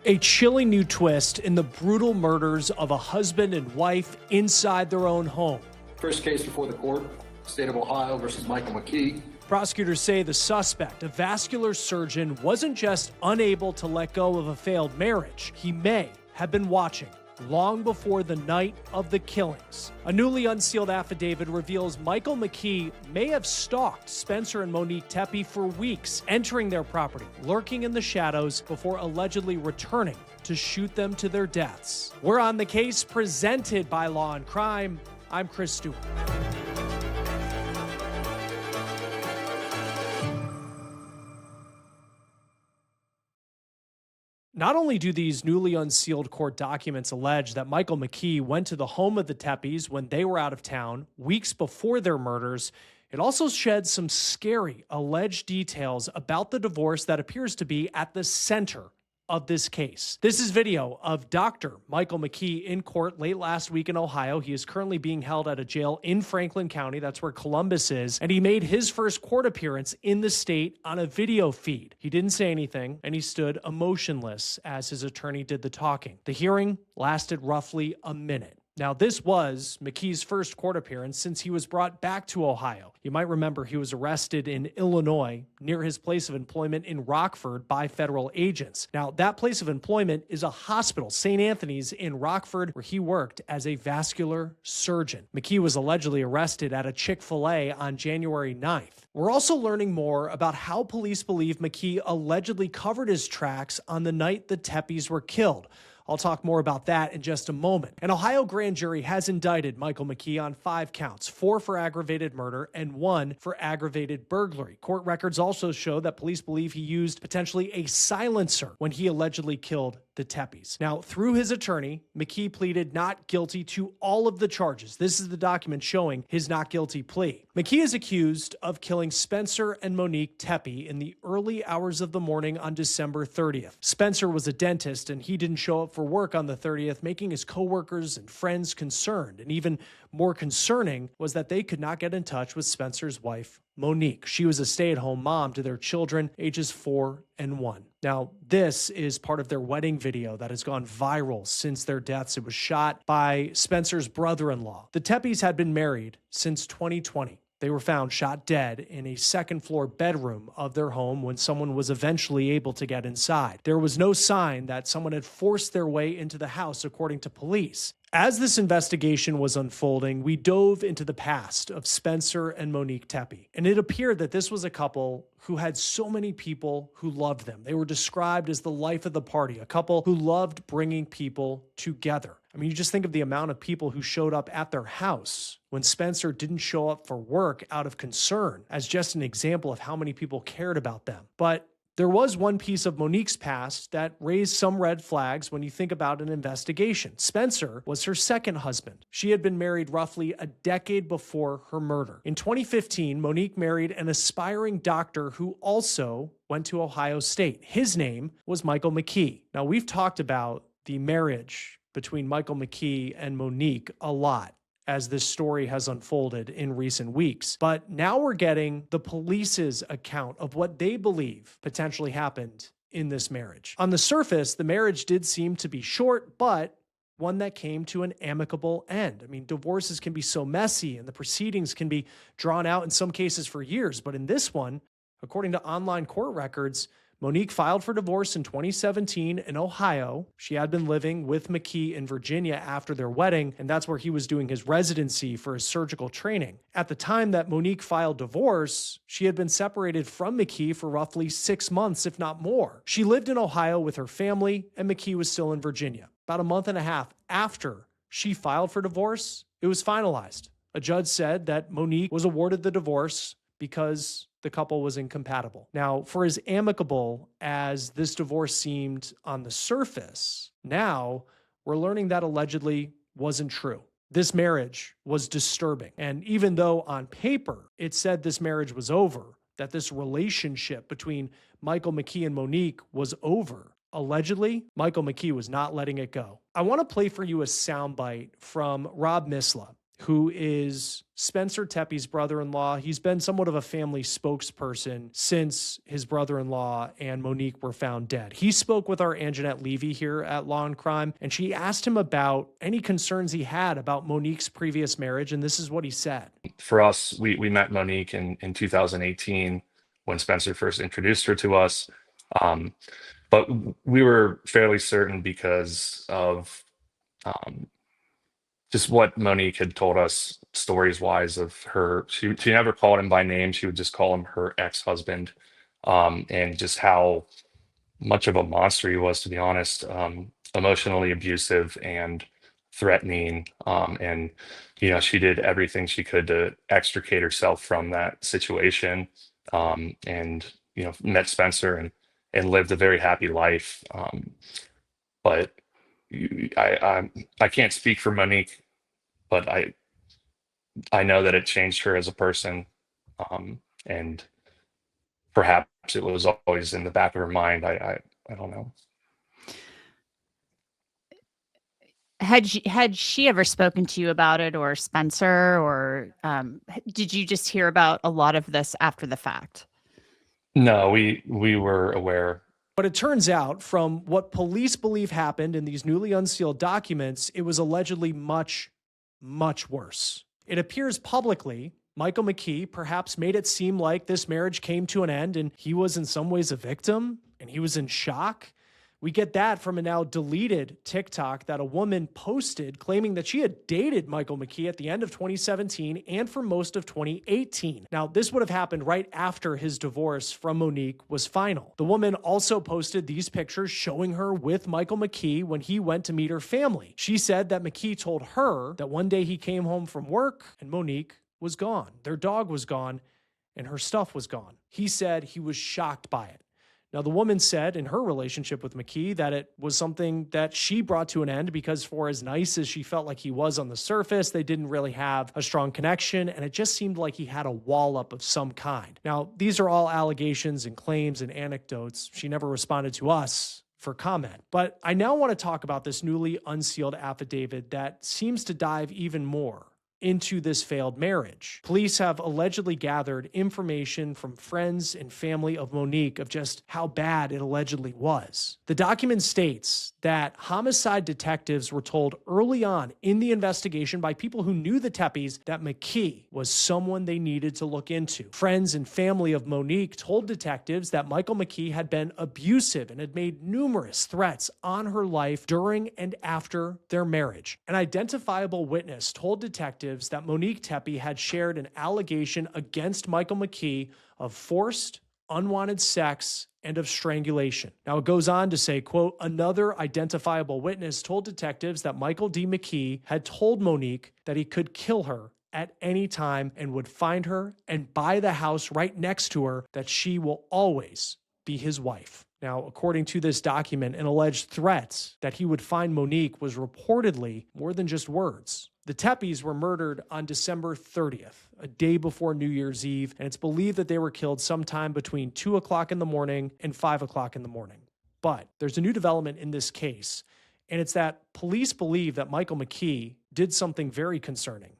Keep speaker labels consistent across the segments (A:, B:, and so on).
A: A chilling new twist in the brutal murders of a husband and wife inside their own home.
B: First case before the court, State of Ohio versus Michael McKee.
A: Prosecutors say the suspect, a vascular surgeon, wasn't just unable to let go of a failed marriage. He may have been watching long before the night of the killings. A newly unsealed affidavit reveals Michael McKee may have stalked Spencer and Monique Tepe for weeks, entering their property, lurking in the shadows before allegedly returning to shoot them to their deaths. We're on the case, presented by Law&Crime. I'm Chris Stewart. Not only do these newly unsealed court documents allege that Michael McKee went to the home of the Tepes when they were out of town weeks before their murders, it also sheds some scary alleged details about the divorce that appears to be at the center of this case. This is video of Dr. Michael McKee in court late last week in Ohio. He is currently being held at a jail in Franklin County. That's where Columbus is. And he made his first court appearance in the state on a video feed. He didn't say anything, and he stood emotionless as his attorney did the talking. The hearing lasted roughly a minute. Now, this was McKee's first court appearance since he was brought back to Ohio. You might remember he was arrested in Illinois near his place of employment in Rockford by federal agents. Now, that place of employment is a hospital, St. Anthony's in Rockford, where he worked as a vascular surgeon. McKee was allegedly arrested at a Chick-fil-A on January 9th. We're also learning more about how police believe McKee allegedly covered his tracks on the night the Tepes were killed. I'll talk more about that in just a moment. An Ohio grand jury has indicted Michael McKee on 5 counts, 4 for aggravated murder and 1 for aggravated burglary. Court records also show that police believe he used potentially a silencer when he allegedly killed the Tepes. Now, through his attorney, McKee pleaded not guilty to all of the charges. This is the document showing his not guilty plea. McKee is accused of killing Spencer and Monique Tepe in the early hours of the morning on December 30th. Spencer was a dentist and he didn't show up for work on the 30th, making his coworkers and friends concerned. And even more concerning was that they could not get in touch with Spencer's wife, Monique. She was a stay-at-home mom to their children, ages 4 and 1. Now, this is part of their wedding video that has gone viral since their deaths. It was shot by Spencer's brother-in-law. The Tepes had been married since 2020. They were found shot dead in a second-floor bedroom of their home when someone was eventually able to get inside. There was no sign that someone had forced their way into the house, according to police. As this investigation was unfolding, we dove into the past of Spencer and Monique Tepe, and it appeared that this was a couple who had so many people who loved them. They were described as the life of the party, a couple who loved bringing people together. I mean, you just think of the amount of people who showed up at their house when Spencer didn't show up for work out of concern, as just an example of how many people cared about them. But there was one piece of Monique's past that raised some red flags when you think about an investigation. Spencer was her second husband. She had been married roughly a decade before her murder. In 2015, Monique married an aspiring doctor who also went to Ohio State. His name was Michael McKee. Now, we've talked about the marriage between Michael McKee and Monique a lot as this story has unfolded in recent weeks. But now we're getting the police's account of what they believe potentially happened in this marriage. On the surface, the marriage did seem to be short, but one that came to an amicable end. I mean, divorces can be so messy and the proceedings can be drawn out in some cases for years. But in this one, according to online court records, Monique filed for divorce in 2017 in Ohio. She had been living with McKee in Virginia after their wedding, and that's where he was doing his residency for his surgical training. At the time that Monique filed divorce, she had been separated from McKee for roughly 6 months, if not more. She lived in Ohio with her family, and McKee was still in Virginia. About a month and a half after she filed for divorce, it was finalized. A judge said that Monique was awarded the divorce because the couple was incompatible. Now, for as amicable as this divorce seemed on the surface, now we're learning that allegedly wasn't true. This marriage was disturbing. And even though on paper it said this marriage was over, that this relationship between Michael McKee and Monique was over, allegedly, Michael McKee was not letting it go. I want to play for you a soundbite from Rob Misla. who is Spencer Tepe's brother-in-law. He's been somewhat of a family spokesperson since his brother-in-law and Monique were found dead. He spoke with our Anjanette Levy here at Law&Crime, and she asked him about any concerns he had about Monique's previous marriage, and this is what he said.
C: For us, we met Monique in 2018 when Spencer first introduced her to us. But we were fairly certain because of just what Monique had told us stories wise of her. She never called him by name. She would just call him her ex-husband, and just how much of a monster he was, to be honest, emotionally abusive and threatening. And, she did everything she could to extricate herself from that situation. And, met Spencer and lived a very happy life. But I can't speak for Monique, but I know that it changed her as a person, and perhaps it was always in the back of her mind. I don't know.
D: Had she ever spoken to you about it, or Spencer, or did you just hear about a lot of this after the fact?
C: No, we were aware.
A: But it turns out, from what police believe happened in these newly unsealed documents, it was allegedly much, much worse. It appears publicly Michael McKee perhaps made it seem like this marriage came to an end and he was in some ways a victim and he was in shock. We get that from a now deleted TikTok that a woman posted claiming that she had dated Michael McKee at the end of 2017 and for most of 2018. Now, this would have happened right after his divorce from Monique was final. The woman also posted these pictures showing her with Michael McKee when he went to meet her family. She said that McKee told her that one day he came home from work and Monique was gone. Their dog was gone and her stuff was gone. He said he was shocked by it. Now, the woman said in her relationship with McKee that it was something that she brought to an end because for as nice as she felt like he was on the surface, they didn't really have a strong connection, and it just seemed like he had a wall up of some kind. Now, these are all allegations and claims and anecdotes. She never responded to us for comment. But I now want to talk about this newly unsealed affidavit that seems to dive even more into this failed marriage. Police have allegedly gathered information from friends and family of Monique of just how bad it allegedly was. The document states that homicide detectives were told early on in the investigation by people who knew the Tepes that McKee was someone they needed to look into. Friends and family of Monique told detectives that Michael McKee had been abusive and had made numerous threats on her life during and after their marriage. An identifiable witness told detectives that Monique Tepe had shared an allegation against Michael McKee of forced, unwanted sex and of strangulation. Now, it goes on to say, quote, another identifiable witness told detectives that Michael D. McKee had told Monique that he could kill her at any time and would find her and buy the house right next to her, that she will always be his wife. Now, according to this document, an alleged threat that he would find Monique was reportedly more than just words. The Tepes were murdered on December 30th, a day before New Year's Eve, and it's believed that they were killed sometime between 2 o'clock in the morning and 5 o'clock in the morning. But there's a new development in this case, and it's that police believe that Michael McKee did something very concerning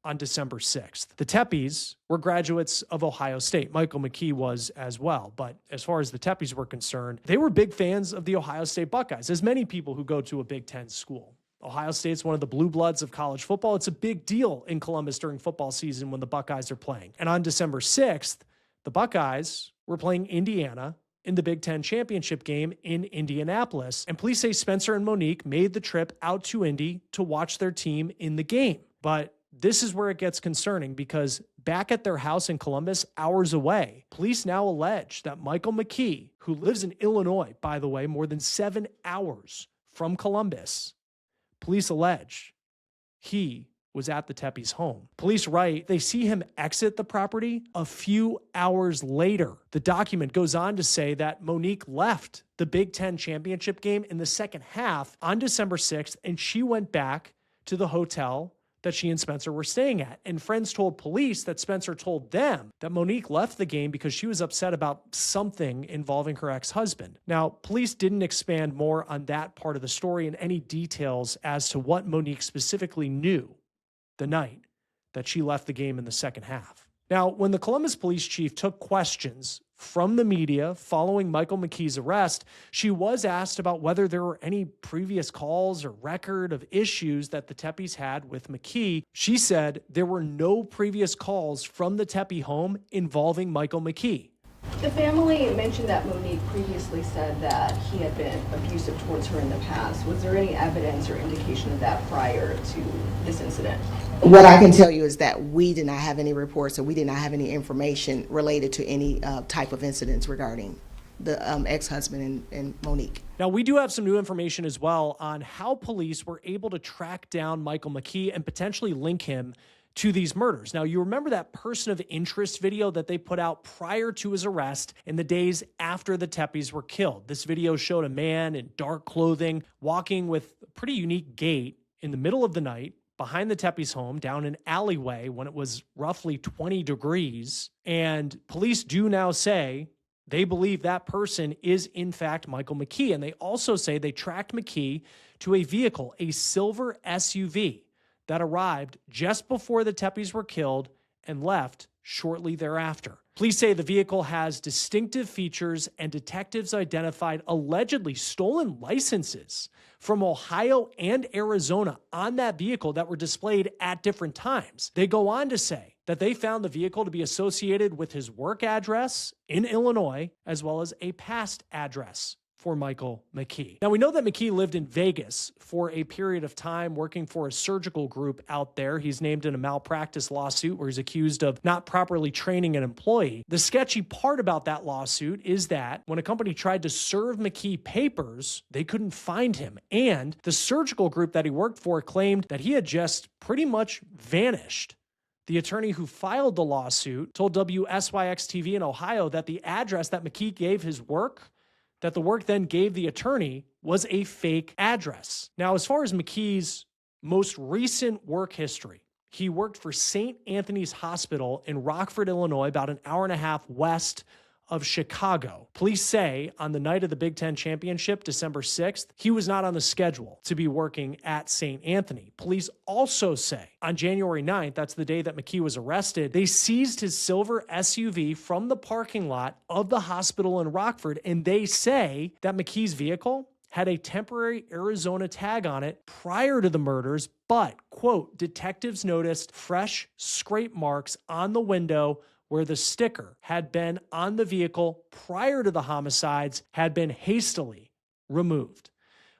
A: on December 6th. The Tepes were graduates of Ohio State. Michael McKee was as well. But as far as the Tepes were concerned, they were big fans of the Ohio State Buckeyes, as many people who go to a Big Ten school. Ohio State's one of the blue bloods of college football. It's a big deal in Columbus during football season when the Buckeyes are playing. And on December 6th, the Buckeyes were playing Indiana in the Big Ten championship game in Indianapolis. And police say Spencer and Monique made the trip out to Indy to watch their team in the game. But this is where it gets concerning, because back at their house in Columbus, hours away, police now allege that Michael McKee, who lives in Illinois, by the way, more than 7 hours from Columbus, police allege he was at the Tepes' home. Police write they see him exit the property a few hours later. The document goes on to say that Monique left the Big Ten championship game in the second half on December 6th, and she went back to the hotel that she and Spencer were staying at. And friends told police that Spencer told them that Monique left the game because she was upset about something involving her ex-husband. Now, police didn't expand more on that part of the story and any details as to what Monique specifically knew the night that she left the game in the second half. Now, when the Columbus police chief took questions from the media following Michael McKee's arrest, she was asked about whether there were any previous calls or record of issues that the Tepes had with McKee. She said there were no previous calls from the Tepe home involving Michael McKee.
E: The family mentioned that Monique previously said that he had been abusive towards her in the past. Was there any evidence or indication of that prior to this incident?
F: What I can tell you is that we did not have any reports, or we did not have any information related to any type of incidents regarding the ex-husband and Monique.
A: Now, we do have some new information as well on how police were able to track down Michael McKee and potentially link him to these murders. Now, you remember that person of interest video that they put out prior to his arrest in the days after the Tepes were killed. This video showed a man in dark clothing walking with a pretty unique gait in the middle of the night behind the Tepes home down an alleyway when it was roughly 20 degrees. And police do now say they believe that person is in fact Michael McKee. And they also say they tracked McKee to a vehicle, a silver SUV, that arrived just before the Tepes were killed and left shortly thereafter. Police say the vehicle has distinctive features, and detectives identified allegedly stolen licenses from Ohio and Arizona on that vehicle that were displayed at different times. They go on to say that they found the vehicle to be associated with his work address in Illinois, as well as a past address for Michael McKee. Now, we know that McKee lived in Vegas for a period of time working for a surgical group out there. He's named in a malpractice lawsuit where he's accused of not properly training an employee. The sketchy part about that lawsuit is that when a company tried to serve McKee papers, they couldn't find him. And the surgical group that he worked for claimed that he had just pretty much vanished. The attorney who filed the lawsuit told WSYX-TV in Ohio that the address that McKee gave his work, that the work then gave the attorney, was a fake address. Now, as far as McKee's most recent work history, he worked for St. Anthony's Hospital in Rockford, Illinois, about an hour and a half west of Chicago. Police say on the night of the Big Ten Championship, December 6th, he was not on the schedule to be working at St. Anthony. Police also say on January 9th, that's the day that McKee was arrested, they seized his silver SUV from the parking lot of the hospital in Rockford, and they say that McKee's vehicle had a temporary Arizona tag on it prior to the murders, but, quote, detectives noticed fresh scrape marks on the window where the sticker had been on the vehicle prior to the homicides had been hastily removed.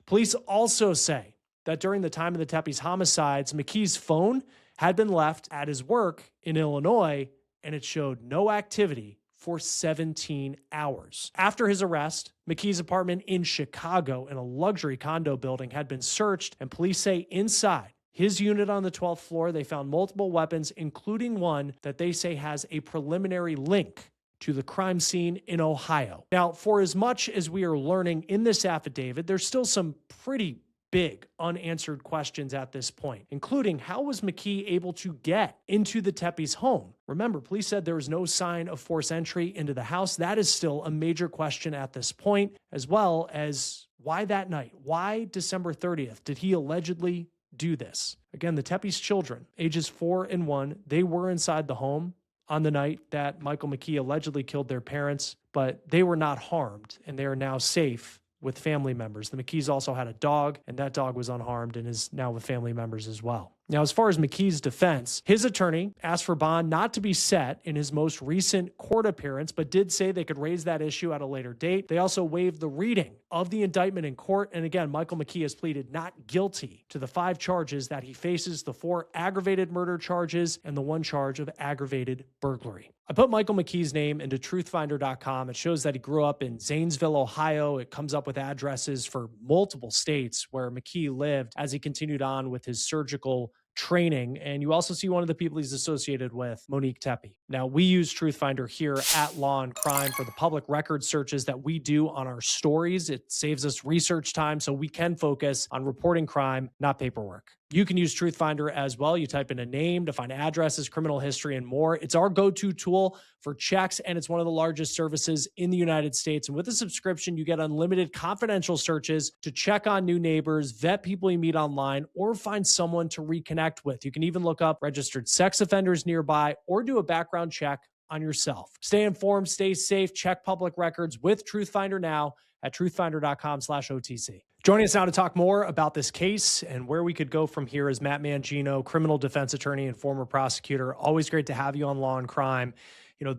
A: Police also say that during the time of the Tepes homicides, McKee's phone had been left at his work in Illinois, and it showed no activity for 17 hours. After his arrest, McKee's apartment in Chicago in a luxury condo building had been searched, and police say inside his unit on the 12th floor, they found multiple weapons, including one that they say has a preliminary link to the crime scene in Ohio. Now, for as much as we are learning in this affidavit, there's still some pretty big unanswered questions at this point, including how was McKee able to get into the Tepes home? Remember, police said there was no sign of forced entry into the house. That is still a major question at this point, as well as why that night? Why December 30th did he allegedly do this? Again, the Tepes children, ages 4 and 1, they were inside the home on the night that Michael McKee allegedly killed their parents, but they were not harmed, and they are now safe with family members. The McKees also had a dog, and that dog was unharmed and is now with family members as well. Now, as far as McKee's defense, his attorney asked for bond not to be set in his most recent court appearance, but did say they could raise that issue at a later date. They also waived the reading of the indictment in court. And again, Michael McKee has pleaded not guilty to the 5 charges that he faces, the 4 aggravated murder charges and the 1 charge of aggravated burglary. I put Michael McKee's name into truthfinder.com. It shows that he grew up in Zanesville, Ohio. It comes up with addresses for multiple states where McKee lived as he continued on with his surgical training. And you also see one of the people he's associated with, Monique Tepe. Now, we use Truthfinder here at Law&Crime for the public record searches that we do on our stories. It saves us research time so we can focus on reporting crime, not paperwork. You can use Truth Finder as well. You type in a name to find addresses, criminal history, and more. It's our go-to tool for checks, and it's one of the largest services in the United States. And with a subscription, you get unlimited confidential searches to check on new neighbors, vet people you meet online, or find someone to reconnect with. You can even look up registered sex offenders nearby or do a background check on yourself. Stay informed, stay safe, check public records with Truth Finder now at truthfinder.com/OTC. Joining us now to talk more about this case and where we could go from here is Matt Mangino, criminal defense attorney and former prosecutor. Always great to have you on Law and Crime.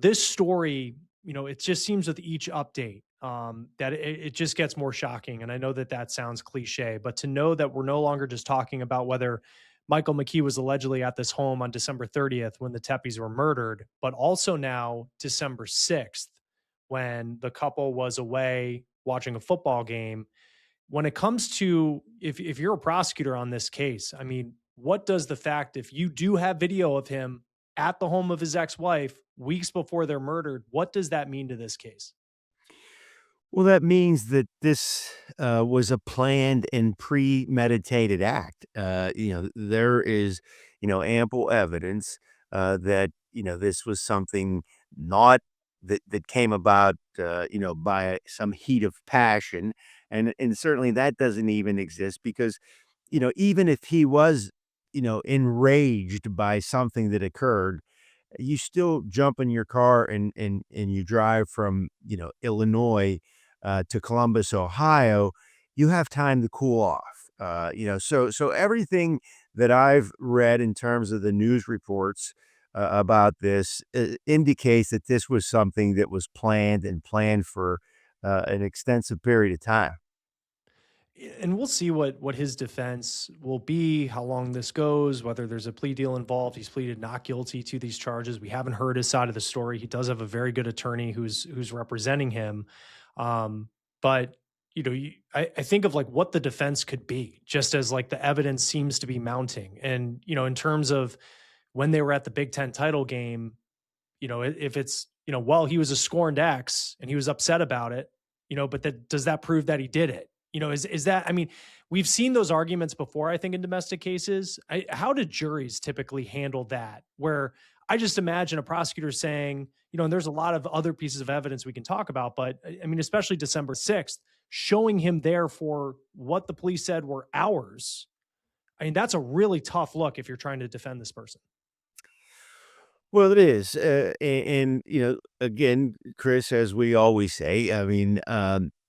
A: This story, it just seems with each update that it just gets more shocking. And I know that sounds cliche, but to know that we're no longer just talking about whether Michael McKee was allegedly at this home on December 30th when the Tepes were murdered, but also now December 6th when the couple was away watching a football game. When it comes to, if you're a prosecutor on this case, I mean, what does the fact, if you do have video of him at the home of his ex-wife weeks before they're murdered, what does that mean to this case?
G: Well, that means that this was a planned and premeditated act. There is, ample evidence that, this was something not that came about, by some heat of passion. And certainly that doesn't even exist because, even if he was, enraged by something that occurred, you still jump in your car and you drive from, Illinois to Columbus, Ohio. You have time to cool off. So everything that I've read in terms of the news reports about this indicates that this was something that was planned for an extensive period of time.
A: And we'll see what his defense will be, how long this goes, whether there's a plea deal involved. He's pleaded not guilty to these charges. We haven't heard his side of the story. He does have a very good attorney who's representing him. But I think of like what the defense could be, just as like the evidence seems to be mounting. And, in terms of when they were at the Big Ten title game, if it's, well, he was a scorned ex and he was upset about it, but does that prove that he did it? Is that, I mean, we've seen those arguments before, I think, in domestic cases. How do juries typically handle that? Where I just imagine a prosecutor saying, and there's a lot of other pieces of evidence we can talk about, but I mean, especially December 6th, showing him there for what the police said were hours. I mean, that's a really tough look if you're trying to defend this person.
G: Well, it is. Again, Chris, as we always say, I mean,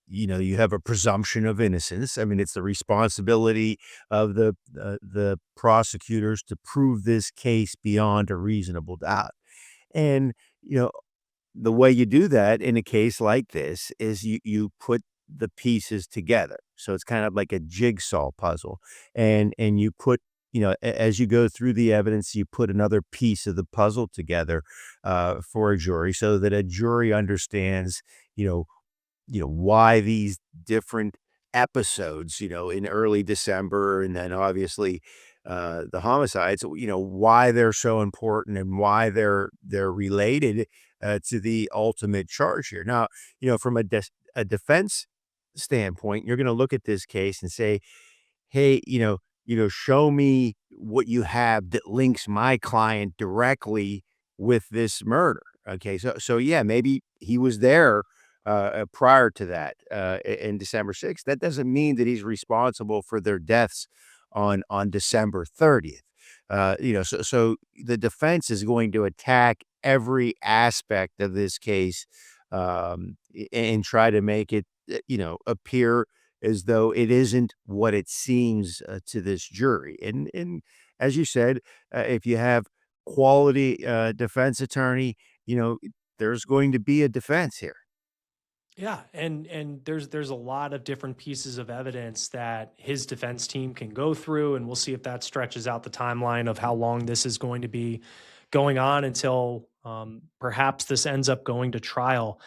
G: you have a presumption of innocence. I mean, it's the responsibility of the prosecutors to prove this case beyond a reasonable doubt. And, the way you do that in a case like this is you put the pieces together. So it's kind of like a jigsaw puzzle. And you put, as you go through the evidence, you put another piece of the puzzle together for a jury so that a jury understands, why these different episodes, in early December, and then obviously the homicides, why they're so important and why they're related to the ultimate charge here. Now, from a defense standpoint, you're going to look at this case and say, hey, show me what you have that links my client directly with this murder. Okay, so yeah, maybe he was there prior to that in December 6th. That doesn't mean that he's responsible for their deaths on December 30th. So the defense is going to attack every aspect of this case and try to make it, appear as though it isn't what it seems to this jury. And as you said, if you have quality defense attorney, there's going to be a defense here.
A: Yeah, and there's a lot of different pieces of evidence that his defense team can go through, and we'll see if that stretches out the timeline of how long this is going to be going on until perhaps this ends up going to trial.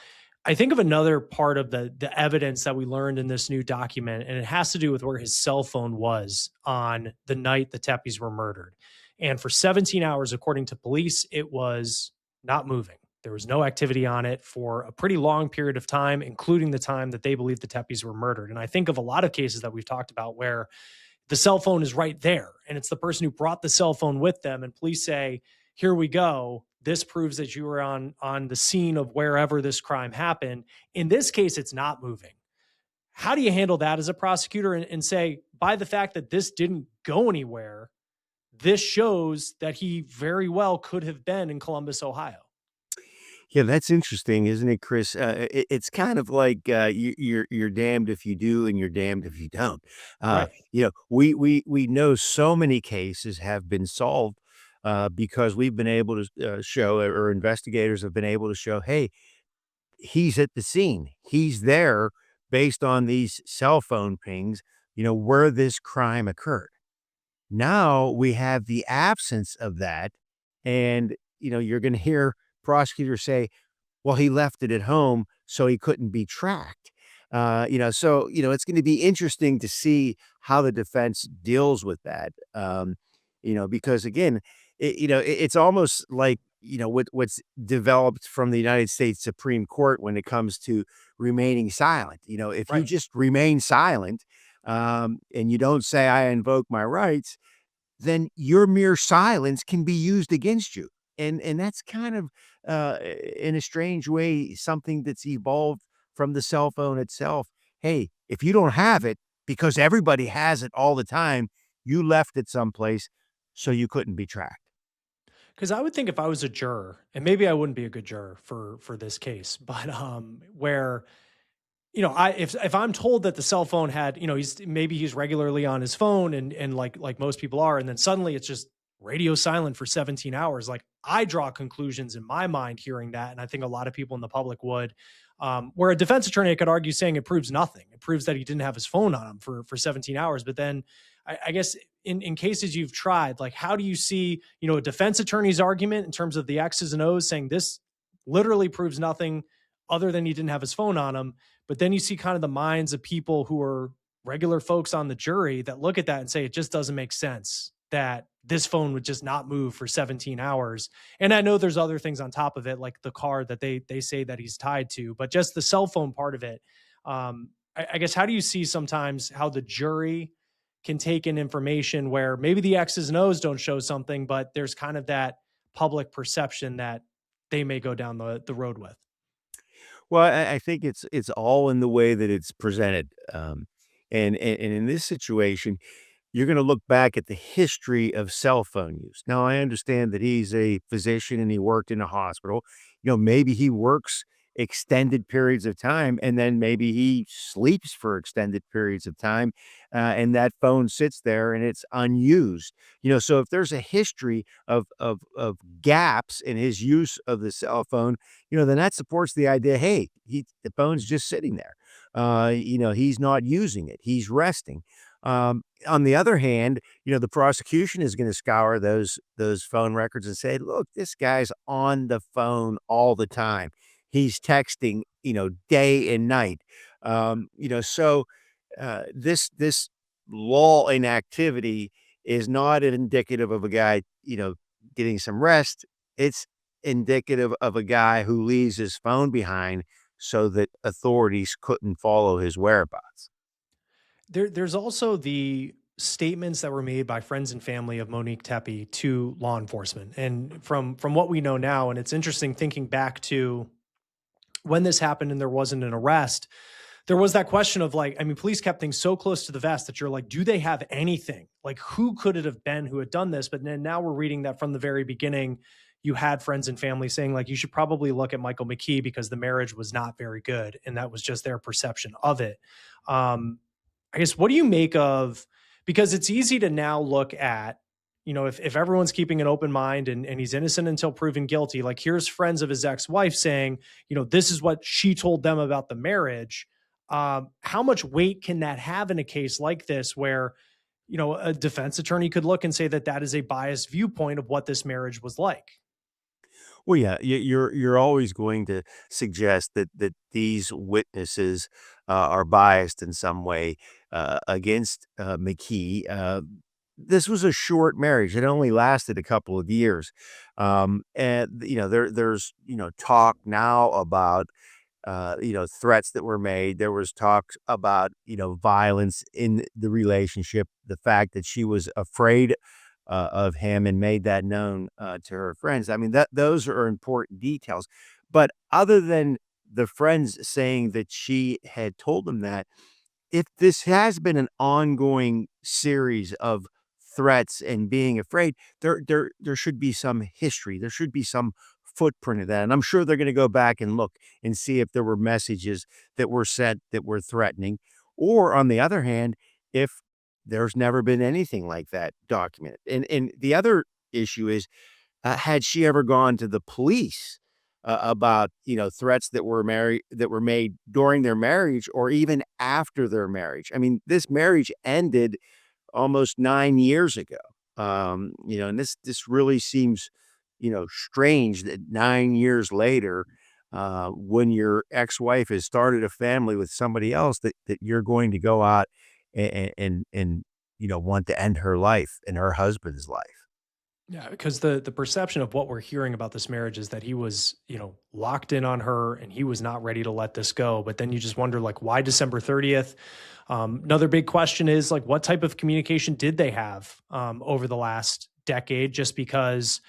A: I think of another part of the evidence that we learned in this new document, and it has to do with where his cell phone was on the night the Tepes were murdered. And for 17 hours, according to police, it was not moving. There was no activity on it for a pretty long period of time, including the time that they believe the Tepes were murdered. And I think of a lot of cases that we've talked about where the cell phone is right there and it's the person who brought the cell phone with them, and police say, here we go, this proves that you were on the scene of wherever this crime happened. In this case, it's not moving. How do you handle that as a prosecutor and say, by the fact that this didn't go anywhere, this shows that he very well could have been in Columbus, Ohio?
G: Yeah, that's interesting, isn't it, Chris? It's kind of like you're damned if you do, and you're damned if you don't.
A: Right.
G: We know so many cases have been solved because we've been able to show, or investigators have been able to show, hey, he's at the scene. He's there based on these cell phone pings, where this crime occurred. Now we have the absence of that, and you're going to hear prosecutors say, well, he left it at home, so he couldn't be tracked. It's going to be interesting to see how the defense deals with that. Because again, it's almost like, what's developed from the United States Supreme Court when it comes to remaining silent. If you
A: Right.
G: just remain silent, and you don't say, I invoke my rights, then your mere silence can be used against you. And that's kind of, in a strange way, something that's evolved from the cell phone itself. Hey, if you don't have it, because everybody has it all the time, you left it someplace, so you couldn't be tracked.
A: Because I would think if I was a juror, and maybe I wouldn't be a good juror for this case, but where I if I'm told that the cell phone had, he's regularly on his phone and like most people are, and then suddenly it's just radio silent for 17 hours. Like, I draw conclusions in my mind hearing that, and I think a lot of people in the public would. Where a defense attorney could argue saying it proves nothing. It proves that he didn't have his phone on him for 17 hours. But then I guess in cases you've tried, like, how do you see, a defense attorney's argument in terms of the X's and O's saying this literally proves nothing other than he didn't have his phone on him? But then you see kind of the minds of people who are regular folks on the jury that look at that and say, it just doesn't make sense that this phone would just not move for 17 hours. And I know there's other things on top of it, like the car that they say that he's tied to, but just the cell phone part of it. I guess, how do you see sometimes how the jury can take in information where maybe the X's and O's don't show something, but there's kind of that public perception that they may go down the road with?
G: Well, I think it's all in the way that it's presented. And in this situation, you're going to look back at the history of cell phone use. Now, I understand that he's a physician and he worked in a hospital. Maybe he works extended periods of time, and then maybe he sleeps for extended periods of time, and that phone sits there and it's unused. So if there's a history of gaps in his use of the cell phone, then that supports the idea, hey, the phone's just sitting there. He's not using it. He's resting. On the other hand, the prosecution is going to scour those phone records and say, look, this guy's on the phone all the time. He's texting, day and night. This lull in activity is not indicative of a guy, getting some rest. It's indicative of a guy who leaves his phone behind so that authorities couldn't follow his whereabouts.
A: There's also the statements that were made by friends and family of Monique Tepe to law enforcement. And from what we know now, and it's interesting thinking back to when this happened and there wasn't an arrest, there was that question of, like, I mean, police kept things so close to the vest that you're like, do they have anything? Like, who could it have been who had done this? But then now we're reading that from the very beginning, you had friends and family saying, like, you should probably look at Michael McKee because the marriage was not very good. And that was just their perception of it. I guess, what do you make of, because it's easy to now look at, if everyone's keeping an open mind and he's innocent until proven guilty, like, here's friends of his ex-wife saying, this is what she told them about the marriage. How much weight can that have in a case like this where, a defense attorney could look and say that that is a biased viewpoint of what this marriage was like?
G: Well, yeah, you're always going to suggest that these witnesses are biased in some way against McKee. This was a short marriage; it only lasted a couple of years, and there's talk now about threats that were made. There was talk about, violence in the relationship, the fact that she was afraid of him and made that known to her friends. I mean, those are important details. But other than the friends saying that she had told them that, if this has been an ongoing series of threats and being afraid, there should be some history. There should be some footprint of that. And I'm sure they're going to go back and look and see if there were messages that were sent that were threatening. Or on the other hand, if there's never been anything like that documented. And the other issue is, had she ever gone to the police about, threats that were made during their marriage or even after their marriage? I mean, this marriage ended almost 9 years ago. And this really seems, strange that 9 years later, when your ex-wife has started a family with somebody else, that you're going to go out and want to end her life and her husband's life.
A: Yeah, because the perception of what we're hearing about this marriage is that he was, locked in on her and he was not ready to let this go. But then you just wonder, like, why December 30th? Another big question is, like, what type of communication did they have over the last decade? Just because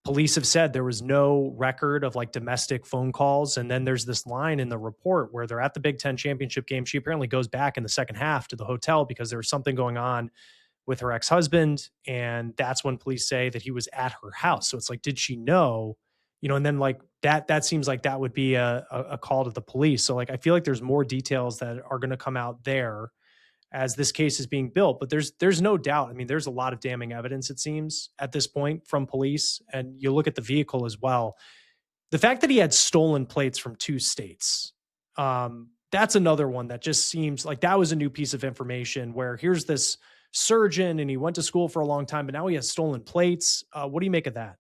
A: police have said there was no record of like domestic phone calls. And then there's this line in the report where they're at the Big Ten championship game. She apparently goes back in the second half to the hotel because there was something going on with her ex-husband. And that's when police say that he was at her house. So it's like, did she know, and then like that seems like that would be a call to the police. So like, I feel like there's more details that are going to come out there as this case is being built. But there's no doubt. I mean, there's a lot of damning evidence, it seems, at this point from police. And you look at the vehicle as well. The fact that he had stolen plates from 2 states, that's another one that just seems like that was a new piece of information where here's this surgeon and he went to school for a long time, but now he has stolen plates. What do you make of that?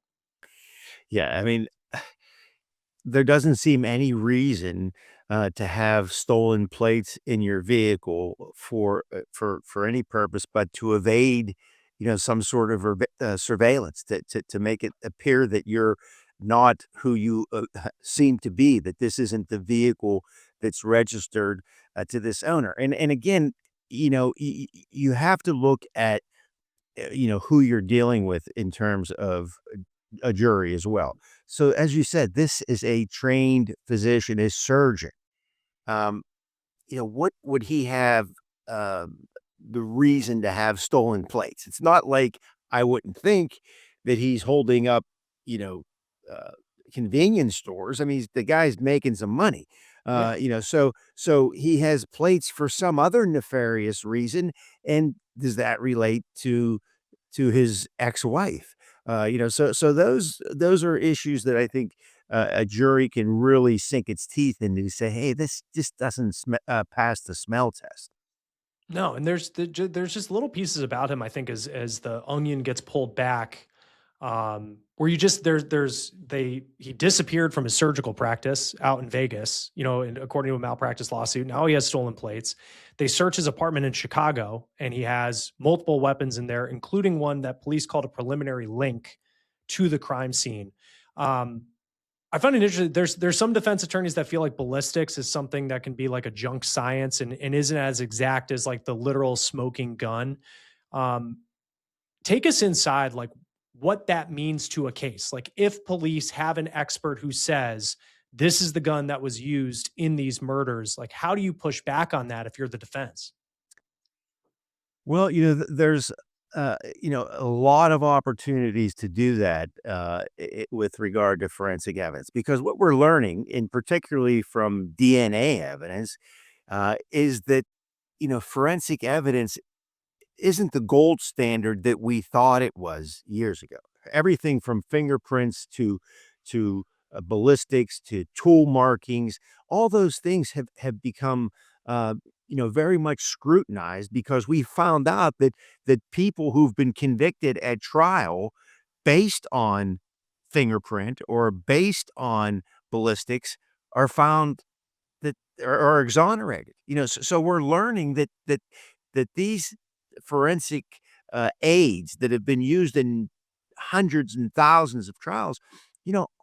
G: Yeah, I mean, there doesn't seem any reason to have stolen plates in your vehicle for any purpose, but to evade, some sort of surveillance to make it appear that you're not who you seem to be, that this isn't the vehicle that's registered to this owner. And again, you have to look at who you're dealing with in terms of a jury as well. So as you said, this is a trained physician, a surgeon. Um, what would he have the reason to have stolen plates? It's not like I wouldn't think that he's holding up, you know, uh, convenience stores. I mean, the guy's making some money.
A: Yeah.
G: So he has plates for some other nefarious reason. And does that relate to his ex-wife? So those are issues that I think a jury can really sink its teeth into. Say, hey, this just doesn't pass the smell test.
A: No, and there's just little pieces about him. I think as the onion gets pulled back, where you just he disappeared from his surgical practice out in Vegas. And according to a malpractice lawsuit, now he has stolen plates. They search his apartment in Chicago, and he has multiple weapons in there, including one that police called a preliminary link to the crime scene. I find it interesting. There's some defense attorneys that feel like ballistics is something that can be like a junk science and isn't as exact as like the literal smoking gun. Um, Take us inside, like what that means to a case. Like if police have an expert who says this is the gun that was used in these murders, like how do you push back on that if you're the defense?
G: Well, there's a lot of opportunities to do that with regard to forensic evidence, because what we're learning, in particularly from DNA evidence, is that forensic evidence isn't the gold standard that we thought it was years ago. Everything from fingerprints to ballistics to tool markings, all those things have become very much scrutinized, because we found out that people who've been convicted at trial based on fingerprint or based on ballistics are found that are exonerated. So we're learning that these forensic aids that have been used in hundreds and thousands of trials,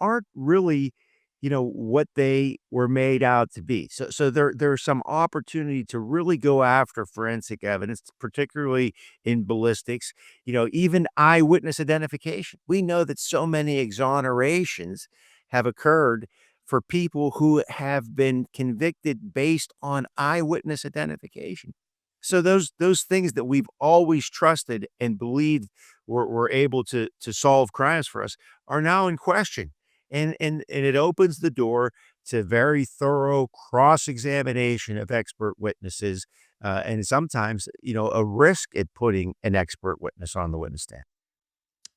G: aren't really what they were made out to be. So there's some opportunity to really go after forensic evidence, particularly in ballistics, even eyewitness identification. We know that so many exonerations have occurred for people who have been convicted based on eyewitness identification. So those things that we've always trusted and believed were able to solve crimes for us are now in question. And it opens the door to very thorough cross-examination of expert witnesses, and sometimes, a risk at putting an expert witness on the witness stand.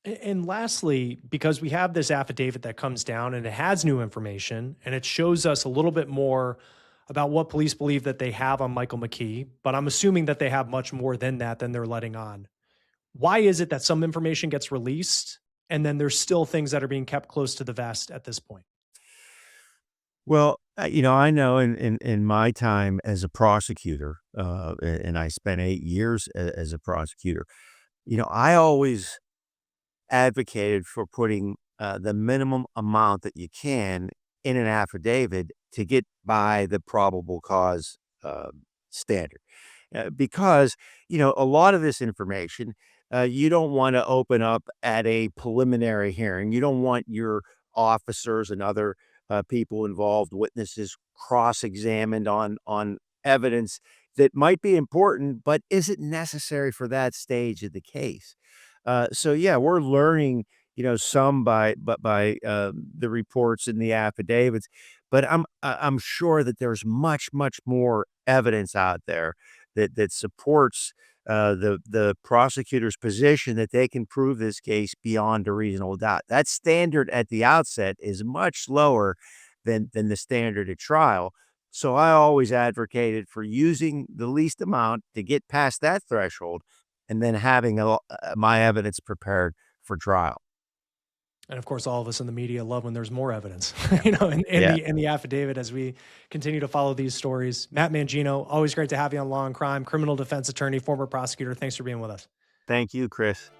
A: And lastly, because we have this affidavit that comes down and it has new information and it shows us a little bit more about what police believe that they have on Michael McKee, but I'm assuming that they have much more than that than they're letting on. Why is it that some information gets released and then there's still things that are being kept close to the vest at this point?
G: Well, I know in my time as a prosecutor, and I spent 8 years as a prosecutor, I always advocated for putting the minimum amount that you can in an affidavit to get by the probable cause standard. Because, a lot of this information, you don't want to open up at a preliminary hearing. You don't want your officers and other people involved, witnesses, cross-examined on evidence that might be important, but isn't necessary for that stage of the case. So yeah, we're learning, some by the reports and the affidavits, but I'm sure that there's much more evidence out there that supports the prosecutor's position that they can prove this case beyond a reasonable doubt. That standard at the outset is much lower than the standard at trial. So I always advocated for using the least amount to get past that threshold and then having my evidence prepared for trial.
A: And of course, all of us in the media love when there's more evidence,
G: Yeah. Yeah.
A: in the affidavit as we continue to follow these stories. Matt Mangino, always great to have you on Law and Crime, criminal defense attorney, former prosecutor. Thanks for being with us.
G: Thank you, Chris.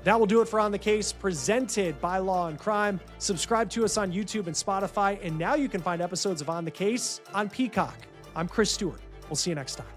A: That will do it for On the Case, presented by Law and Crime. Subscribe to us on YouTube and Spotify, and now you can find episodes of On the Case on Peacock. I'm Chris Stewart. We'll see you next time.